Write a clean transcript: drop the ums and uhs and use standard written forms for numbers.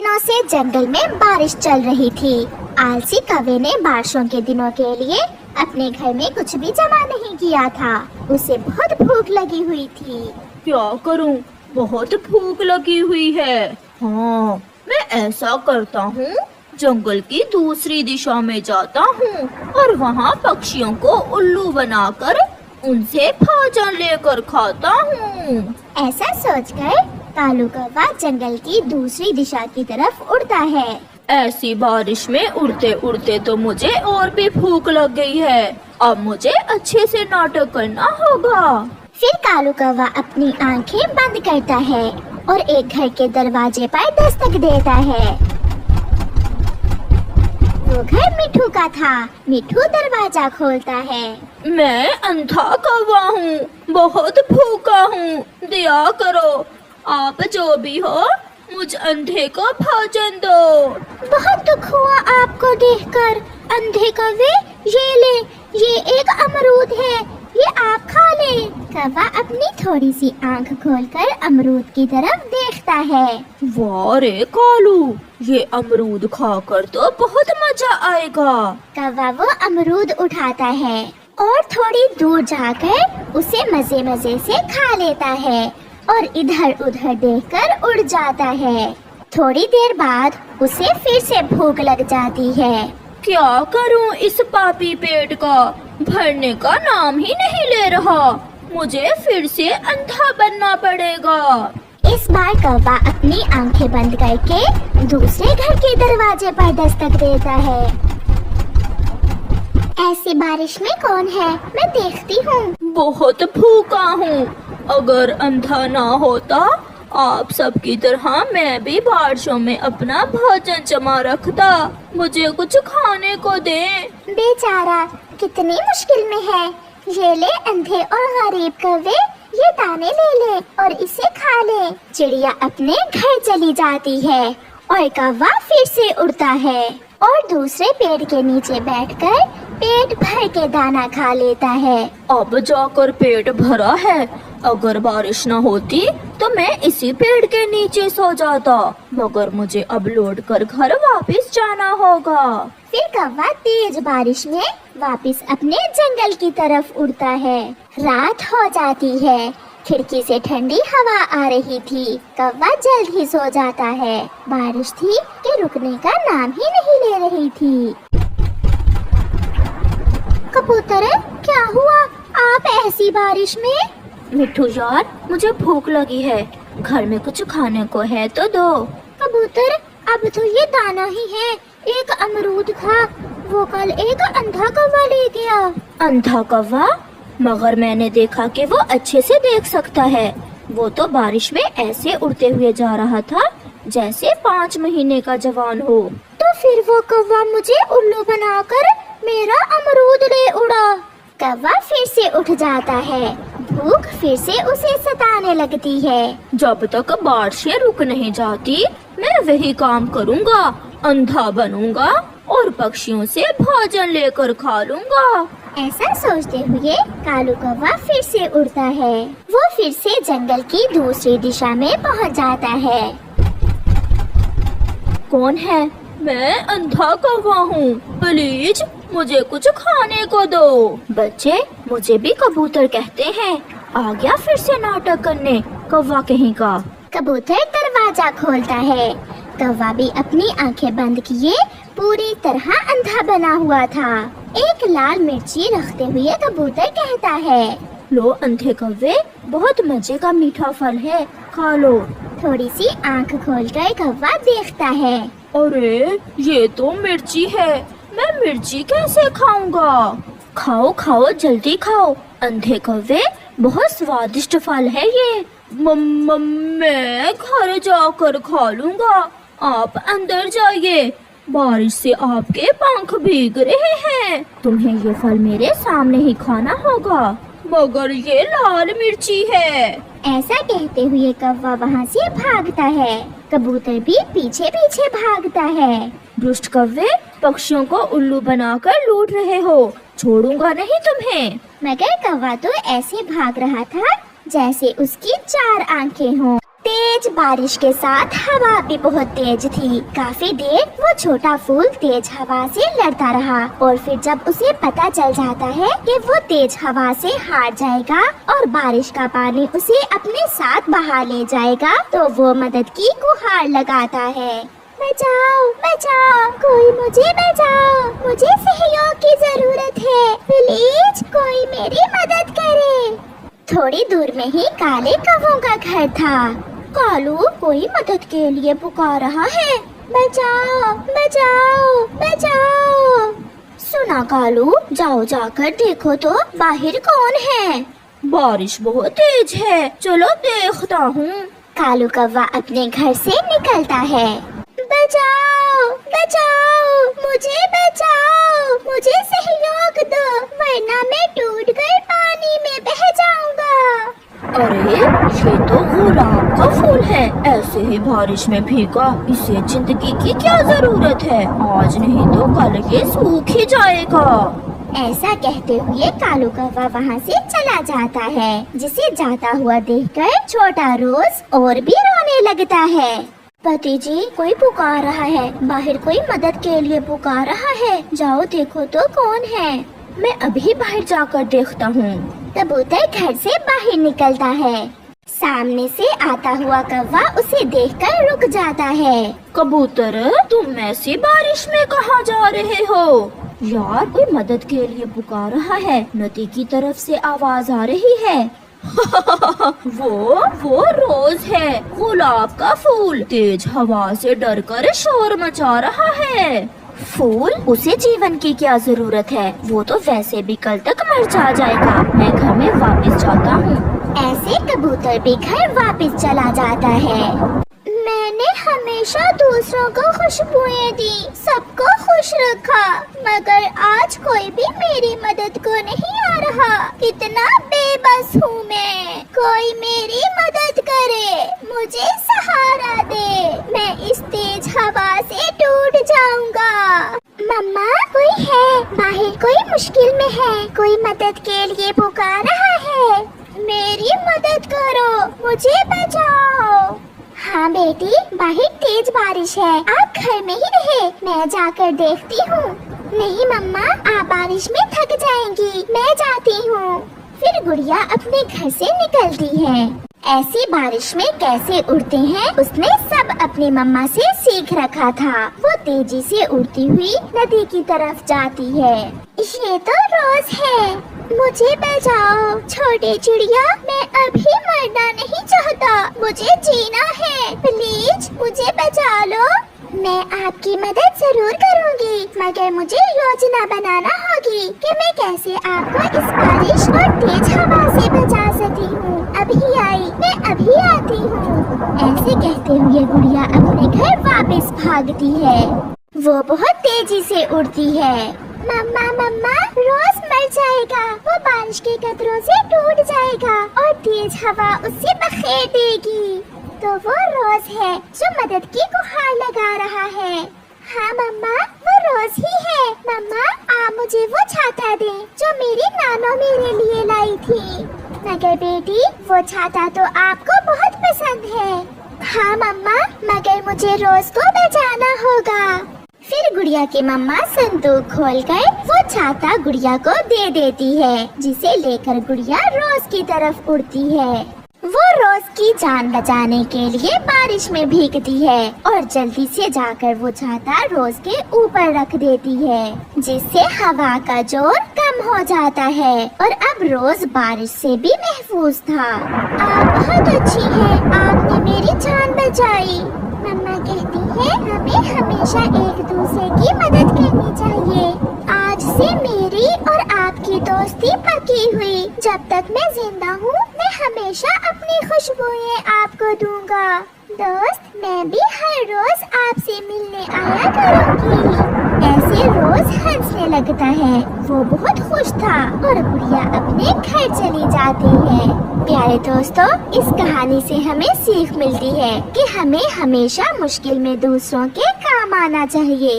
दिनों से जंगल में बारिश चल रही थी। आलसी कौवे ने बारिशों के दिनों के लिए अपने घर में कुछ भी जमा नहीं किया था। उसे बहुत भूख लगी हुई थी। क्या करूं? बहुत भूख लगी हुई है। हाँ, मैं ऐसा करता हूँ, जंगल की दूसरी दिशा में जाता हूँ और वहाँ पक्षियों को उल्लू बनाकर उनसे भोजन लेकर खाता हूँ। ऐसा सोचकर कालू कौवा जंगल की दूसरी दिशा की तरफ उड़ता है। ऐसी बारिश में उड़ते उड़ते तो मुझे और भी भूख लग गई है। अब मुझे अच्छे से नाटक करना होगा। फिर कालू कौवा अपनी आंखें बंद करता है और एक घर के दरवाजे पर दस्तक देता है। वो घर मिठू का था। मिठू दरवाजा खोलता है। मैं अंधा कौवा हूँ, बहुत भूखा हूँ, दया करो। आप जो भी हो, मुझ अंधे को भोजन दो। बहुत दुख हुआ आपको देखकर अंधे कौवे। ये ले, ये एक अमरूद है, ये आप खा ले। कौवा अपनी थोड़ी सी आंख खोलकर अमरूद की तरफ देखता है। वाह रे कालू, ये अमरूद खाकर तो बहुत मजा आएगा। कौवा वो अमरूद उठाता है और थोड़ी दूर जाकर उसे मजे मजे से खा लेता है और इधर उधर देखकर उड़ जाता है। थोड़ी देर बाद उसे फिर से भूख लग जाती है। क्या करूं इस पापी पेट का? भरने का नाम ही नहीं ले रहा। मुझे फिर से अंधा बनना पड़ेगा। इस बार कौवा अपनी आंखें बंद करके दूसरे घर के दरवाजे पर दस्तक देता है। ऐसी बारिश में कौन है? मैं देखती हूँ। बहुत भूखा हूँ। अगर अंधा ना होता, आप सबकी तरह मैं भी बारिशों में अपना भोजन जमा रखता। मुझे कुछ खाने को दे। बेचारा कितनी मुश्किल में है। ये ले अंधे और गरीब कौवे, ये दाने ले ले और इसे खा ले। चिड़िया अपने घर चली जाती है और कौवा फिर से उड़ता है और दूसरे पेड़ के नीचे बैठकर पेट भर के दाना खा लेता है। अब जाकर पेट भरा है। अगर बारिश न होती तो मैं इसी पेड़ के नीचे सो जाता, मगर मुझे अब लौट कर घर वापस जाना होगा। फिर कौवा तेज बारिश में वापस अपने जंगल की तरफ उड़ता है। रात हो जाती है। खिड़की से ठंडी हवा आ रही थी। कौवा जल्द ही सो जाता है। बारिश थी कि रुकने का नाम ही नहीं ले रही थी। कबूतर, क्या हुआ आप ऐसी बारिश में? मिठू यार, मुझे भूख लगी है। घर में कुछ खाने को है तो दो। कबूतर, अब तो ये दाना ही है। एक अमरूद था, वो कल एक अंधा कौवा ले गया। अंधा कौवा? मगर मैंने देखा कि वो अच्छे से देख सकता है। वो तो बारिश में ऐसे उड़ते हुए जा रहा था जैसे 5 महीने का जवान हो। तो फिर वो कौवा मुझे उल्लू बनाकर मेरा अमरूद ले उड़ा। कौवा फिर से उठ जाता है। भूख फिर से उसे सताने लगती है। जब तक बारिशें रुक नहीं जाती, मैं वही काम करूँगा। अंधा बनूंगा और पक्षियों से भोजन लेकर खा लूँगा। ऐसा सोचते हुए कालू कौवा फिर से उड़ता है। वो फिर से जंगल की दूसरी दिशा में पहुंच जाता है। कौन है? मैं अंधा कौवा हूँ। प्लीज मुझे कुछ खाने को दो। बच्चे मुझे भी कबूतर कहते हैं। आ गया फिर से नाटक करने, कौवा कहीं का। कबूतर दरवाजा खोलता है। कौवा भी अपनी आंखें बंद किए पूरी तरह अंधा बना हुआ था। एक लाल मिर्ची रखते हुए कबूतर कहता है, लो अंधे कौवे, बहुत मजे का मीठा फल है, खा लो। थोड़ी सी आंख खोलकर कौवा देखता है। अरे ये तो मिर्ची है, मैं मिर्ची कैसे खाऊंगा? खाओ खाओ, जल्दी खाओ अंधे कौवे, बहुत स्वादिष्ट फल है ये। मैं घर जाकर खा लूंगा। आप अंदर जाइए, बारिश से आपके पंख भीग रहे हैं। तुम्हें ये फल मेरे सामने ही खाना होगा। मगर ये लाल मिर्ची है। ऐसा कहते हुए कौवा वहाँ से भागता है। कबूतर भी पीछे पीछे भागता है। दुष्ट कौवे, पक्षियों को उल्लू बनाकर लूट रहे हो, छोड़ूंगा नहीं तुम्हें। मगर कौवा तो ऐसे भाग रहा था जैसे उसकी 4 आंखें हों। तेज बारिश के साथ हवा भी बहुत तेज थी। काफी देर वो छोटा फूल तेज हवा से लड़ता रहा और फिर जब उसे पता चल जाता है कि वो तेज हवा से हार जाएगा और बारिश का पानी उसे अपने साथ बहा ले जाएगा, तो वो मदद की गुहार लगाता है। बचाओ बचाओ, कोई मुझे बचाओ, मुझे सहयोग की जरूरत है, प्लीज कोई मेरी मदद करे। थोड़ी दूर में ही काले कौवों का घर था। कालू कोई मदद के लिए पुकार रहा है, बचाओ बचाओ बचाओ। सुना कालू, जाओ जाकर देखो तो बाहर कौन है। बारिश बहुत तेज है, चलो देखता हूँ। कालू कौवा अपने घर से निकलता है। बचाओ बचाओ, मुझे बचाओ, मुझे सहयोग दो, वरना मैं टूट कर पानी में बह जाऊंगा। अरे ये तो गुलाब का फूल है, ऐसे ही बारिश में भीगा, इसे जिंदगी की क्या जरूरत है, आज नहीं तो कल ये सूख ही जाएगा। ऐसा कहते हुए कालू कौवा वहाँ से चला जाता है, जिसे जाता हुआ देखकर छोटा रोज और भी रोने लगता है। पति जी, कोई पुकार रहा है, बाहर कोई मदद के लिए पुकार रहा है, जाओ देखो तो कौन है। मैं अभी बाहर जाकर देखता हूँ। कबूतर घर से बाहर निकलता है। सामने से आता हुआ कौवा उसे देखकर रुक जाता है। कबूतर, तुम ऐसी बारिश में कहाँ जा रहे हो? यार, कोई मदद के लिए पुकार रहा है, नदी की तरफ से आवाज आ रही है। वो रोज है, गुलाब का फूल, तेज हवा से डरकर शोर मचा रहा है। फूल, उसे जीवन की क्या जरूरत है, वो तो वैसे भी कल तक मर जाएगा। मैं घर में वापस जाता हूँ। ऐसे कबूतर भी घर वापस चला जाता है। मैंने हमेशा दूसरों को खुशबुएं दी, सबको खुश रखा, मगर आज कोई भी मेरी मदद को नहीं आ रहा। कितना बेबस हूँ मैं, कोई मेरी मदद करे, मुझे सहारा दे, मैं इस तेज हवा से टूट जाऊंगा। मम्मा, कोई है बाहर, कोई मुश्किल में है, कोई मदद के लिए पुकार रहा है, मेरी मदद करो, मुझे बचाओ। हाँ बेटी, बाहर तेज बारिश है, आप घर में ही रहे, मैं जाकर देखती हूँ। नहीं मम्मा, आप बारिश में थक जाएंगी, मैं जाती हूँ। फिर गुड़िया अपने घर से निकलती है। ऐसी बारिश में कैसे उड़ते हैं, उसने सब अपनी मम्मा से सीख रखा था। वो तेजी से उड़ती हुई नदी की तरफ जाती है। ये तो रोज है, मुझे बचाओ छोटे चिड़िया, मैं अभी मरना नहीं चाहता, मुझे जीना है, प्लीज मुझे बचा लो। मैं आपकी मदद जरूर करूंगी, मगर मुझे योजना बनाना होगी कि मैं कैसे आपको इस बारिश और तेज हवा से बचा सकती हूँ। अभी आई, मैं अभी आती हूँ। ऐसे कहते हुए गुड़िया अपने घर वापस भागती है। वो बहुत तेजी से उड़ती है। मम्मा मम्मा, रोज मर जाएगा, वो बारिश के कतरों से टूट जाएगा और तेज हवा उससे बखेर देगी। तो वो रोज है जो मदद की गुहार लगा रहा है। हाँ मम्मा, वो रोज ही है। मम्मा, आप मुझे वो छाता दें जो मेरी नानो मेरे लिए लाई थी। मगर बेटी, वो छाता तो आपको बहुत पसंद है। हाँ मम्मा, मगर मुझे रोज को बचाना होगा। फिर गुड़िया की मम्मा संदूक खोलकर वो छाता गुड़िया को दे देती है, जिसे लेकर गुड़िया रोज की तरफ उड़ती है। वो रोज की जान बचाने के लिए बारिश में भीगती है और जल्दी से जाकर वो छाता रोज के ऊपर रख देती है, जिससे हवा का जोर कम हो जाता है और अब रोज बारिश से भी महफूज था। आप बहुत अच्छी हैं, आपने मेरी जान बचाई। मम्मा कहती है हमें हमेशा एक दूसरे की मदद करनी चाहिए। आज से मेरी और आपकी दोस्ती पक्की हुई। जब तक मैं जिंदा हूँ, मैं हमेशा अपनी खुशबुएं आपको दूंगा। दोस्त, मैं भी हर रोज आपसे मिलने आया करूँगी। ऐसे रोज हंसने लगता है। वो बहुत खुश था और गुड़िया अपने घर चली जाती है। प्यारे दोस्तों, इस कहानी से हमें सीख मिलती है कि हमें हमेशा मुश्किल में दूसरों के काम आना चाहिए।